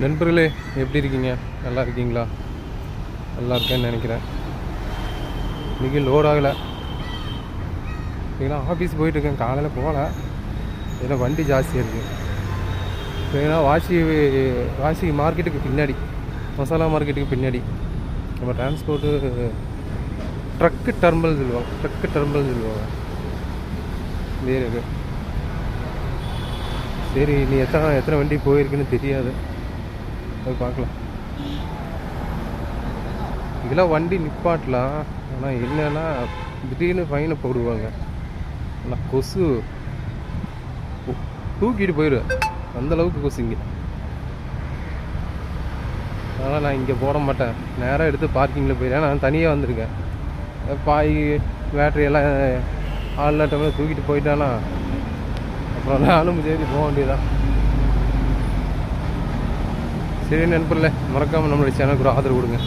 நண்பர்களே, எப்படி இருக்கீங்க? நல்லா இருக்கீங்களா? நல்லா இருக்கேன்னு நினைக்கிறேன். இன்றைக்கி லோட் ஆகலை. ஏன்னா ஆஃபீஸ் போயிட்டுருக்கேன். காலையில் போகல, ஏன்னா வண்டி ஜாஸ்தியாக இருக்குது. ஏன்னா வாசி மார்க்கெட்டுக்கு பின்னாடி, மசாலா மார்க்கெட்டுக்கு பின்னாடி நம்ம டிரான்ஸ்போர்ட்டு ட்ரக்கு டெர்மினல் சொல்லுவாங்க. வேறு இருக்கு. சரி, நீ எத்தனை வண்டி போயிருக்குன்னு தெரியாது, அது பார்க்கலாம். இதெல்லாம் வண்டி நிப்பாட்டலாம், ஆனால் என்னன்னா திடீர்னு ஃபைனை போடுவாங்க. ஆனால் கொசு தூக்கிட்டு போயிடுவேன், அந்தளவுக்கு கொசு இங்கே. அதனால் நான் இங்கே போட மாட்டேன், நேராக எடுத்து பார்க்கிங்கில் போயிடுறேன். நான் தனியாக வந்திருக்கேன். பாய் பேட்டரியெல்லாம் ஆள் டைமில் தூக்கிட்டு போயிட்டானா அப்புறம் நானும் சரி போக வேண்டியதான். சரி நண்பர்களே, மறக்காமல் நம்மளுடைய சேனலுக்கு ஒரு ஆதரவு கொடுங்க.